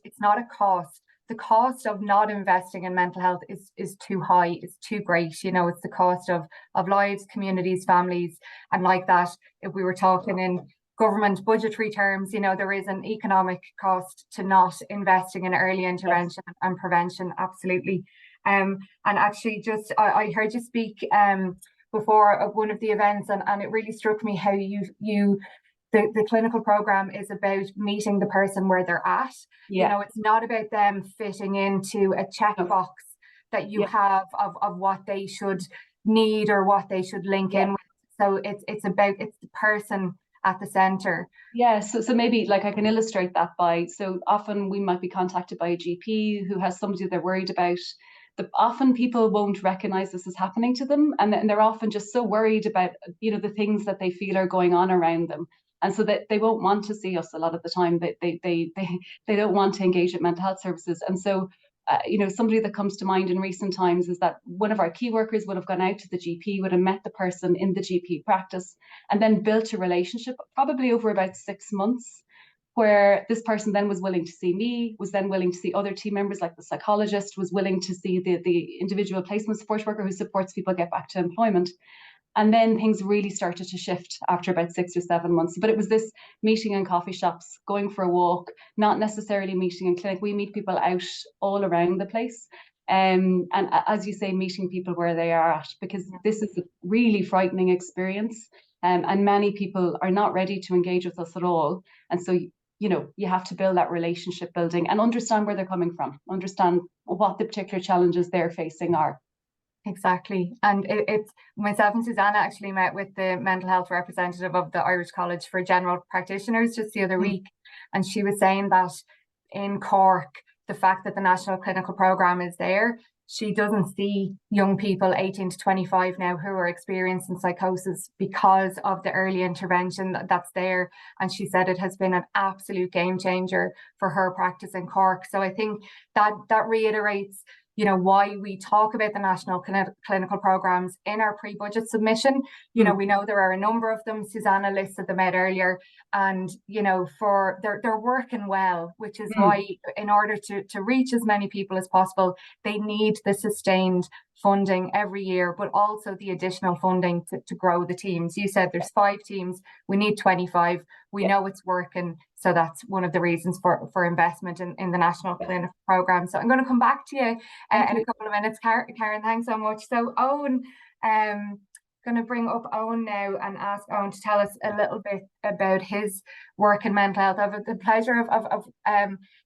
It's not a cost. The cost of not investing in mental health is too high, it's too great. It's the cost of lives, communities, families. And like that, if we were talking in government budgetary terms, there is an economic cost to not investing in early intervention and prevention, absolutely. And actually I heard you speak before one of the events, and it really struck me how the clinical program is about meeting the person where they're at. It's not about them fitting into a checkbox that you have of what they should need or what they should link in with. So it's the person at the center. So maybe like I can illustrate that by, so often we might be contacted by a GP who has somebody they're worried about. Often people won't recognize this is happening to them, and they're often just so worried about the things that they feel are going on around them. And so that they won't want to see us a lot of the time. They don't want to engage with mental health services. And so, somebody that comes to mind in recent times is that one of our key workers would have gone out to the GP, would have met the person in the GP practice, and then built a relationship, probably over about 6 months, where this person then was willing to see me, was then willing to see other team members like the psychologist, was willing to see the individual placement support worker who supports people get back to employment. And then things really started to shift after about 6 or 7 months. But it was this meeting in coffee shops, going for a walk, not necessarily meeting in clinic. We meet people out all around the place. And as you say, meeting people where they are at, because this is a really frightening experience. And many people are not ready to engage with us at all. And so, you have to build that relationship building and understand where they're coming from, understand what the particular challenges they're facing are. Exactly. And it's myself and Susanna actually met with the mental health representative of the Irish College for General Practitioners just the other week. And she was saying that in Cork, the fact that the National Clinical Programme is there, she doesn't see young people 18 to 25 now who are experiencing psychosis because of the early intervention that's there. And she said it has been an absolute game changer for her practice in Cork. So I think that reiterates, you know, why we talk about the national clinical programs in our pre-budget submission. You know, we know there are a number of them. Susanna listed them out earlier, and you know, they're working well, which is why, in order to reach as many people as possible, they need the sustained funding every year, but also the additional funding to grow the teams. You said there's 5 teams, we need 25. We know it's working. So that's one of the reasons for investment in the National Clinical Programme. So I'm going to come back to you in a couple of minutes. Karen, thanks so much. So Owen, going to bring up Owen now and ask Owen to tell us a little bit about his work in mental health. I've had the pleasure of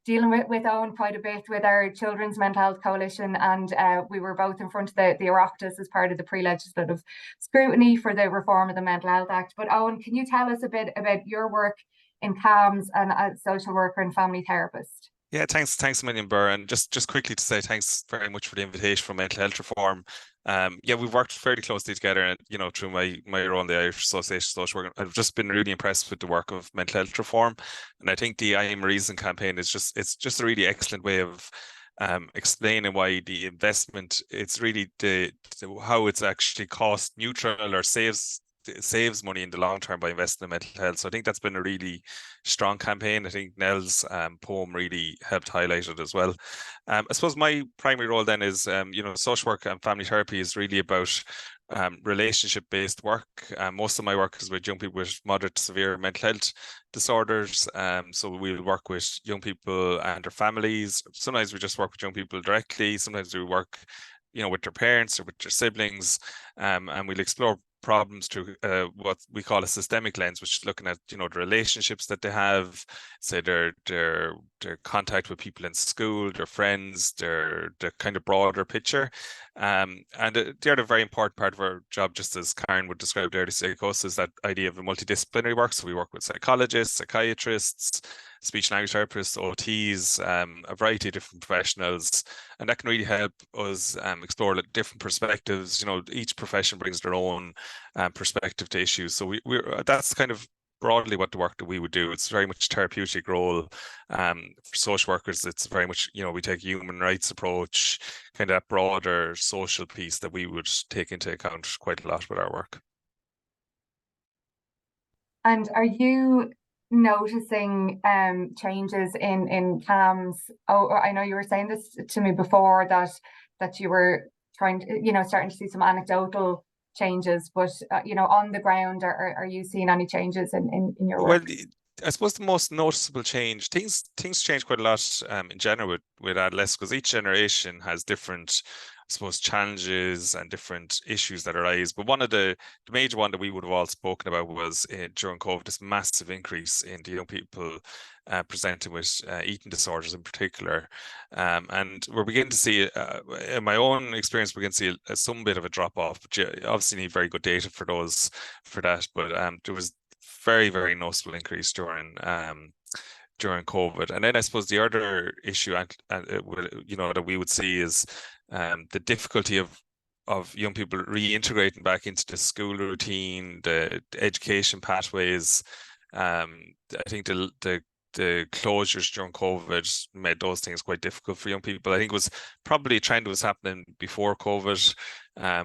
dealing with Owen quite a bit with our Children's Mental Health Coalition, and we were both in front of the Oireachtas as part of the pre-legislative scrutiny for the reform of the Mental Health Act. But Owen, can you tell us a bit about your work in CAMHS and as social worker and family therapist? Yeah, thanks a million, Burr. And just quickly to say thanks very much for the invitation for mental health reform. Yeah, we've worked fairly closely together, and you know, through my role in the Irish Association of Social Work, I've just been really impressed with the work of mental health reform. And I think the I Am Reason campaign is just a really excellent way of explaining why the investment, it's really how it's actually cost neutral or saves money in the long term by investing in mental health. So I think that's been a really strong campaign. I think Nell's poem really helped highlight it as well. I suppose my primary role then is, you know, social work and family therapy is really about relationship-based work. Most of my work is with young people with moderate to severe mental health disorders. So we'll work with young people and their families. Sometimes we just work with young people directly. Sometimes we work, you know, with their parents or with their siblings, and we'll explore problems through what we call a systemic lens, which is looking at, you know, the relationships that they have, say their contact with people in school, their friends, their kind of broader picture. And the other very important part of our job, just as Karen would describe early psychosis, that idea of a multidisciplinary work. So we work with psychologists, psychiatrists, speech language therapists, OTs, a variety of different professionals, and that can really help us explore different perspectives. You know, each profession brings their own perspective to issues. So that's kind of broadly what the work that we would do. It's very much therapeutic role. For social workers, it's very much, you know, we take a human rights approach, kind of that broader social piece that we would take into account quite a lot with our work. And are you noticing changes in CAMHS? Oh, I know you were saying this to me before, that you were trying to, you know, starting to see some anecdotal changes, but you know, on the ground, are you seeing any changes in your work? Well, I suppose the most noticeable change, things change quite a lot in general with adolescents, because each generation has different, I suppose, challenges and different issues that arise. But one of the major one that we would have all spoken about was during COVID, this massive increase in the young people presenting with eating disorders in particular. And we're beginning to see, in my own experience, we're beginning to see some bit of a drop off. But you obviously need very good data for that. But there was very, very noticeable increase during COVID. And then I suppose the other issue, you know, that we would see is the difficulty of young people reintegrating back into the school routine, the education pathways. I think the closures during COVID made those things quite difficult for young people. I think it was probably a trend that was happening before COVID,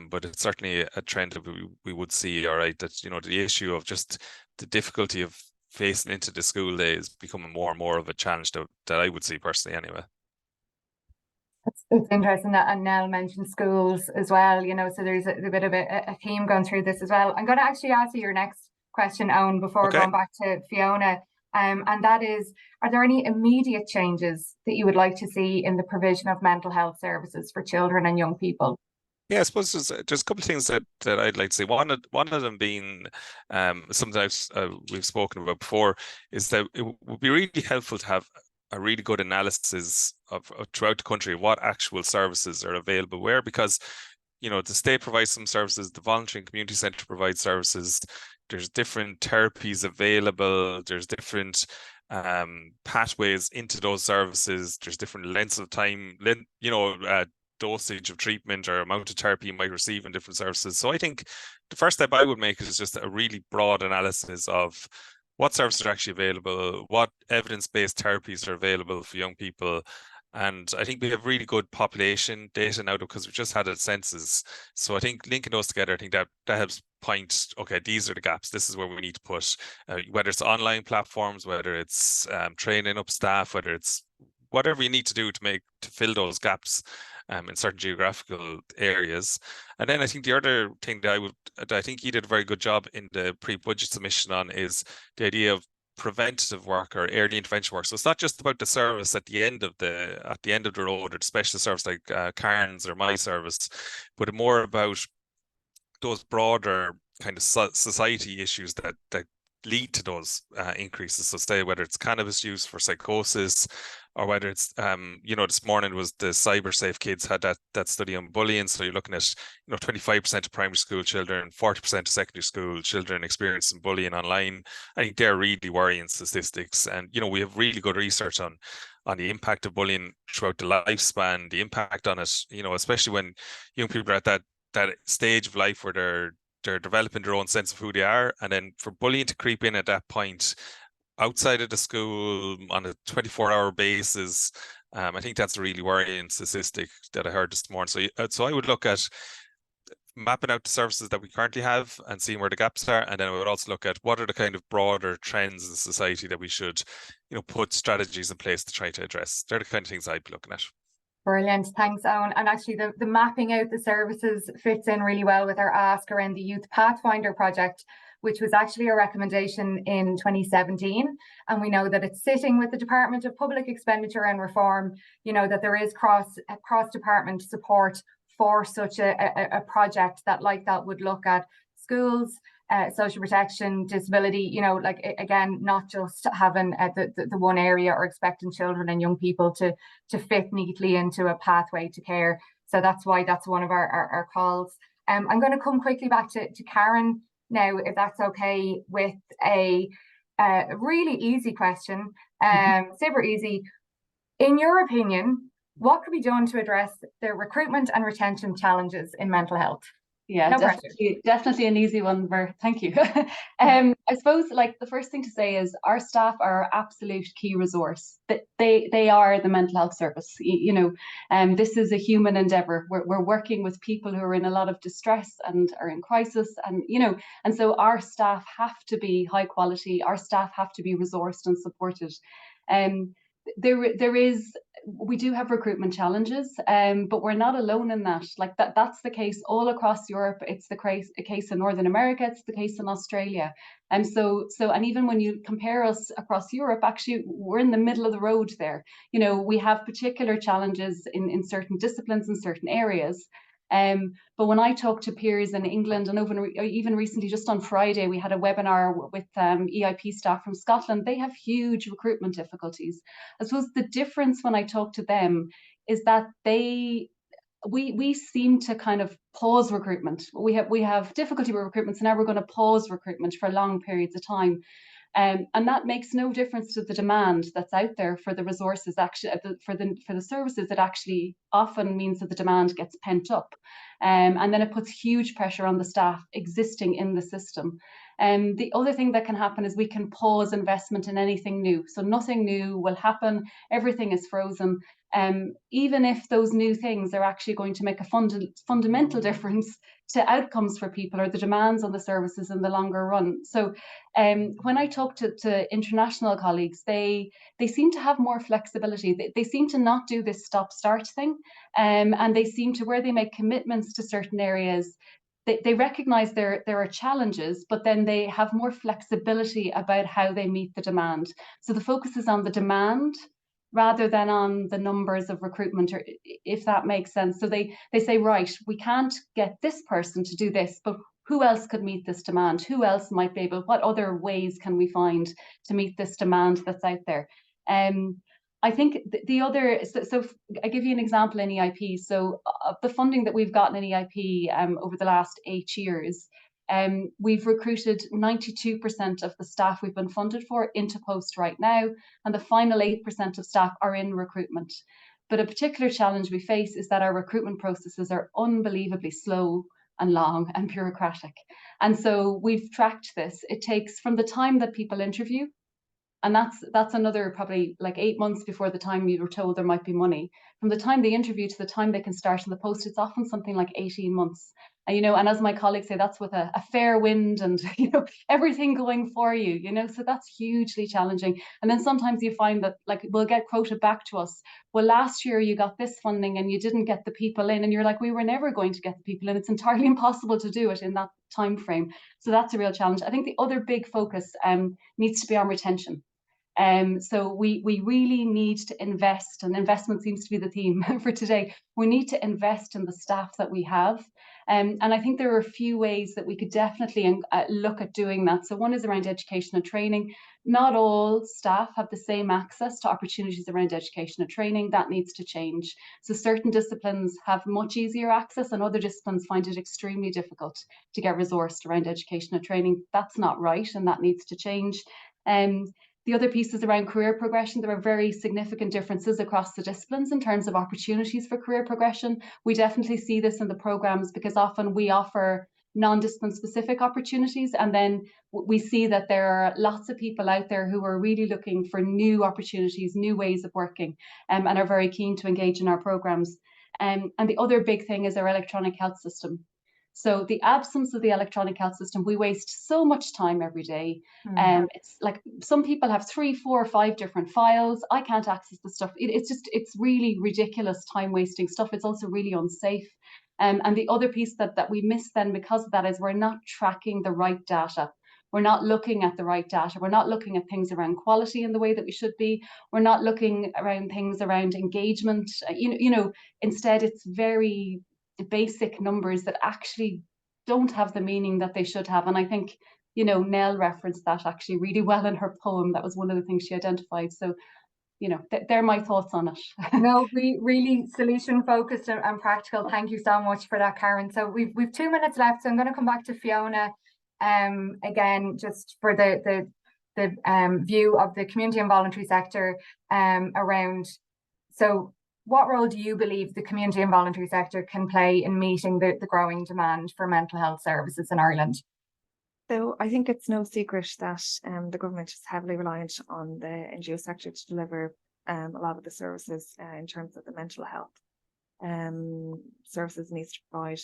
but it's certainly a trend that we would see, all right, that, you know, the issue of just the difficulty of facing into the school day is becoming more and more of a challenge that I would see personally anyway. It's interesting that, and Nell mentioned schools as well, you know, so there's a bit of a theme going through this as well. I'm going to actually ask you your next question, Owen, before going back to Fiona. And that is, are there any immediate changes that you would like to see in the provision of mental health services for children and young people? Yeah, I suppose there's a couple of things that I'd like to say. One of them being something we've spoken about before, is that it would be really helpful to have a really good analysis of throughout the country what actual services are available where, because, you know, the state provides some services, the voluntary and community centre provides services. There's different therapies available. There's different pathways into those services. There's different lengths of time, dosage of treatment or amount of therapy you might receive in different services. So I think the first step I would make is just a really broad analysis of what services are actually available, what evidence-based therapies are available for young people. And I think we have really good population data now because we've just had a census. So I think linking those together, I think that helps point, okay, these are the gaps. This is where we need to put, whether it's online platforms, whether it's training up staff, whether it's whatever you need to do to fill those gaps in certain geographical areas. And then I think the other thing that I think you did a very good job in the pre-budget submission on is the idea of preventative work or early intervention work. So it's not just about the service at the end of the road or the specialist service like Cairns or my service, but more about those broader kind of society issues that lead to those increases. So say whether it's cannabis use for psychosis, or whether it's this morning was the Cyber Safe Kids had that study on bullying. So you're looking at 25% of primary school children, 40% of secondary school children experiencing bullying online. I think they're really worrying statistics, and we have really good research on the impact of bullying throughout the lifespan, the impact on it, especially when young people are at that stage of life where they're developing their own sense of who they are, and then for bullying to creep in at that point outside of the school on a 24-hour basis, I think that's a really worrying statistic that I heard this morning. So I would look at mapping out the services that we currently have and seeing where the gaps are, and then I would also look at what are the kind of broader trends in society that we should, put strategies in place to try to address. They're the kind of things I'd be looking at. Brilliant, thanks, Owen. And actually the mapping out the services fits in really well with our ask around the Youth Pathfinder project, which was actually a recommendation in 2017. And we know that it's sitting with the Department of Public Expenditure and Reform, that there is cross-department support for such a project that would look at schools, social protection, disability, again, not just having the one area or expecting children and young people to fit neatly into a pathway to care. So that's why that's one of our calls. I'm going to come quickly back to Karen now, if that's okay, with a really easy question, super easy. In your opinion, what could be done to address the recruitment and retention challenges in mental health? Yeah, no definitely an easy one, Ver. Thank you. I suppose the first thing to say is our staff are our absolute key resource. They are the mental health service. This is a human endeavour. We're working with people who are in a lot of distress and are in crisis, and so our staff have to be high quality. Our staff have to be resourced and supported. We do have recruitment challenges, but we're not alone in that. That's the case all across Europe. It's the case in Northern America. It's the case in Australia. And and even when you compare us across Europe, actually, we're in the middle of the road there. We have particular challenges in certain disciplines and certain areas. But when I talk to peers in England, and even recently, just on Friday, we had a webinar with EIP staff from Scotland. They have huge recruitment difficulties. I suppose the difference when I talk to them is that we seem to kind of pause recruitment. We have difficulty with recruitment, so now we're going to pause recruitment for long periods of time. And that makes no difference to the demand that's out there for the resources, actually, for the services. It actually often means that the demand gets pent up, and then it puts huge pressure on the staff existing in the system. And the other thing that can happen is we can pause investment in anything new. So nothing new will happen. Everything is frozen. Even if those new things are actually going to make a fundamental difference to outcomes for people or the demands on the services in the longer run. So when I talk to international colleagues, they seem to have more flexibility. They seem to not do this stop-start thing, and they seem to, where they make commitments to certain areas, they recognize there are challenges, but then they have more flexibility about how they meet the demand. So the focus is on the demand rather than on the numbers of recruitment, or if that makes sense. So they say, right, we can't get this person to do this, but who else could meet this demand? Who else might be able, what other ways can we find to meet this demand that's out there? I think the other, so I give you an example in EIP. So the funding that we've gotten in EIP over the last 8 years, We've recruited 92% of the staff we've been funded for into post right now, and the final 8% of staff are in recruitment. But a particular challenge we face is that our recruitment processes are unbelievably slow and long and bureaucratic. And so we've tracked this. It takes from the time that people interview, and that's another probably like 8 months before the time you were told there might be money. From the time they interview to the time they can start in the post, it's often something like 18 months. And, you know, and as my colleagues say, that's with a fair wind and, you know, everything going for you, you know, so that's hugely challenging. And then sometimes you find that like we'll get quoted back to us, well, last year you got this funding and you didn't get the people in, and you're like, we were never going to get the people in. It's entirely impossible to do it in that time frame. So that's a real challenge. I think the other big focus needs to be on retention. So we really need to invest, and investment seems to be the theme for today. We need to invest in the staff that we have. And I think there are a few ways that we could definitely look at doing that. So one is around education and training. Not all staff have the same access to opportunities around education and training. That needs to change. So certain disciplines have much easier access and other disciplines find it extremely difficult to get resourced around education and training. That's not right, and that needs to change. The other piece is around career progression. There are very significant differences across the disciplines in terms of opportunities for career progression. We definitely see this in the programs because often we offer non-discipline specific opportunities, and then we see that there are lots of people out there who are really looking for new opportunities, new ways of working, and are very keen to engage in our programs. And the other big thing is our electronic health system. So the absence of the electronic health system, we waste so much time every day. It's like some people have 3, 4, 5 different files. I can't access the stuff. It's really ridiculous time wasting stuff. It's also really unsafe. And the other piece that we miss then because of that is we're not tracking the right data. We're not looking at the right data. We're not looking at things around quality in the way that we should be. We're not looking around things around engagement. Instead it's very basic numbers that actually don't have the meaning that they should have. And I think, you know, Nell referenced that actually really well in her poem. That was one of the things she identified. So, you know, they're my thoughts on it. No, we really solution focused and practical. Thank you so much for that, Karen. So we've 2 minutes left. So I'm going to come back to Fiona again, just for the view of the community and voluntary sector around. So what role do you believe the community and voluntary sector can play in meeting the growing demand for mental health services in Ireland? So I think it's no secret that the government is heavily reliant on the NGO sector to deliver a lot of the services in terms of the mental health services needs to provide.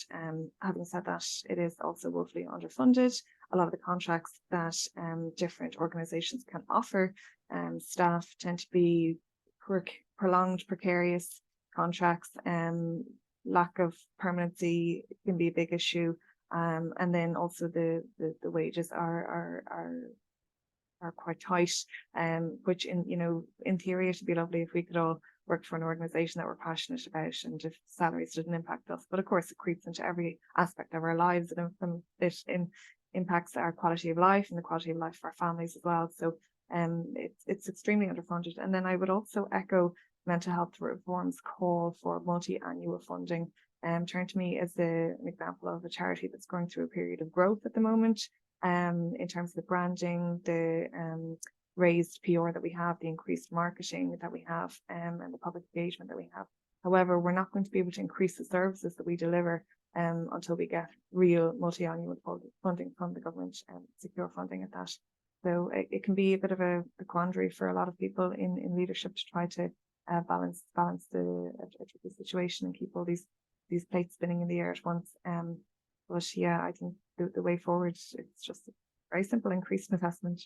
Having said that, it is also woefully underfunded. A lot of the contracts that different organisations can offer staff tend to be prolonged, precarious contracts. Lack of permanency can be a big issue. And then also the wages are quite tight, which in theory it would be lovely if we could all work for an organisation that we're passionate about and if salaries didn't impact us. But of course it creeps into every aspect of our lives, and it impacts our quality of life and the quality of life of our families as well. So it's extremely underfunded. And then I would also echo mental health reform's call for multi-annual funding. Turn to Me as an example of a charity that's going through a period of growth at the moment, in terms of the branding, the raised PR that we have, the increased marketing that we have, and the public engagement that we have. However, we're not going to be able to increase the services that we deliver until we get real multi-annual funding from the government and secure funding at that. So it can be a bit of a quandary for a lot of people in leadership to try to balance the situation and keep all these plates spinning in the air at once. But yeah, I think the way forward, it's just a very simple increased investment.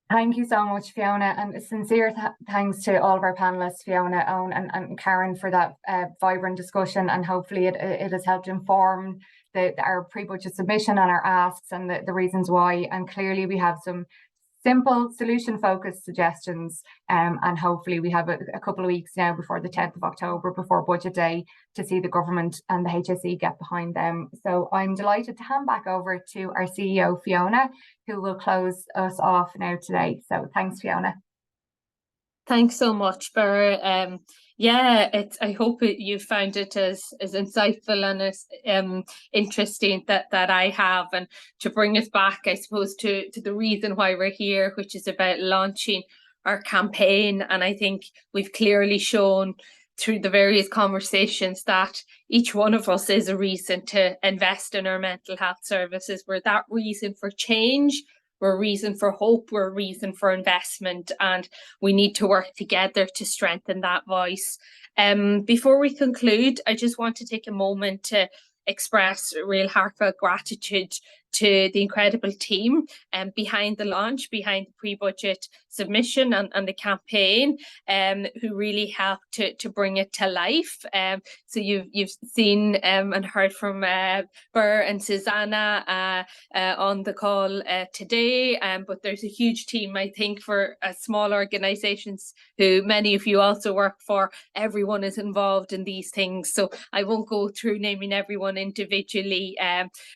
Thank you so much, Fiona, and sincere thanks to all of our panelists, Fiona, Owen and Karen, for that vibrant discussion, and hopefully it has helped inform our pre-budget submission and our asks and the reasons why. And clearly we have some simple solution-focused suggestions, and hopefully we have a couple of weeks now before the 10th of October, before Budget Day, to see the government and the HSE get behind them. So I'm delighted to hand back over to our CEO, Fiona, who will close us off now today. So thanks, Fiona. Thanks so much for I hope you found it as insightful and as interesting that I have. And to bring us back, I suppose, to the reason why we're here, which is about launching our campaign. And I think we've clearly shown through the various conversations that each one of us is a reason to invest in our mental health services. We're that reason for change. We're a reason for hope, we're a reason for investment, and we need to work together to strengthen that voice. Before we conclude, I just want to take a moment to express real heartfelt gratitude to the incredible team behind the launch, behind the pre-budget submission and the campaign, who really helped to bring it to life. So you've seen and heard from Burr and Susanna on the call today, but there's a huge team, I think, for small organizations who many of you also work for. Everyone is involved in these things, so I won't go through naming everyone individually,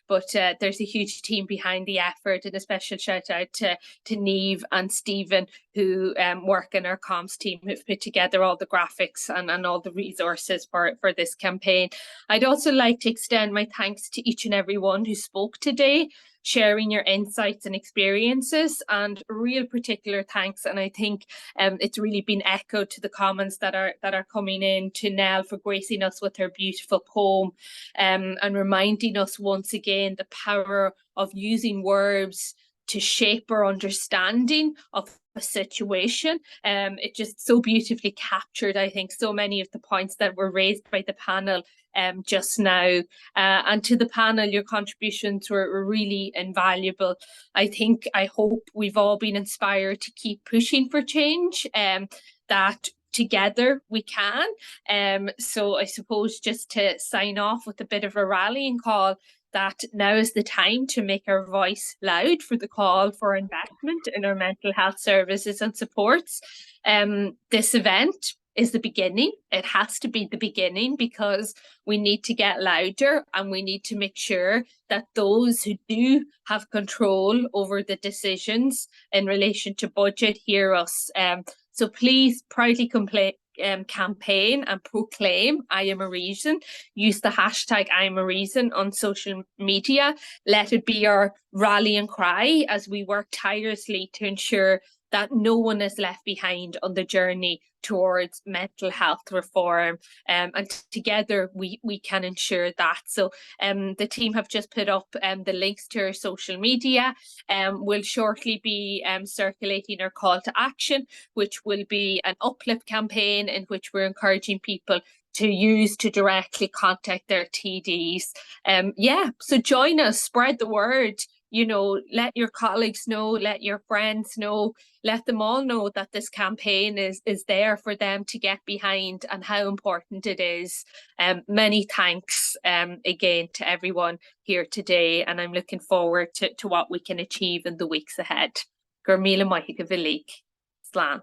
but there's a huge team behind the effort, and a special shout out to Niamh and Stephen, who work in our comms team, who've put together all the graphics and all the resources for this campaign. I'd also like to extend my thanks to each and every one who spoke today, sharing your insights and experiences, and real particular thanks. And I think it's really been echoed to the comments that are coming in, to Nell for gracing us with her beautiful poem, and reminding us once again the power of using words to shape our understanding of a situation. It just so beautifully captured, I think, so many of the points that were raised by the panel just now. And to the panel, your contributions were really invaluable. I hope we've all been inspired to keep pushing for change, that together we can. So I suppose just to sign off with a bit of a rallying call, that now is the time to make our voice loud for the call for investment in our mental health services and supports. This event is the beginning. It has to be the beginning, because we need to get louder, and we need to make sure that those who do have control over the decisions in relation to budget hear us. So please proudly campaign and proclaim I am a reason. Use the hashtag I am a reason on social media. Let it be our rallying cry as we work tirelessly to ensure that no one is left behind on the journey towards mental health reform, and together we can ensure that. So the team have just put up the links to our social media. We'll shortly be circulating our call to action, which will be an uplift campaign in which we're encouraging people to use to directly contact their TDs. So join us, spread the word. Let your colleagues know, let your friends know, let them all know that this campaign is there for them to get behind, and how important it is. Many thanks again to everyone here today, and I'm looking forward to what we can achieve in the weeks ahead. Gur míle maith go bhfuil. Slán.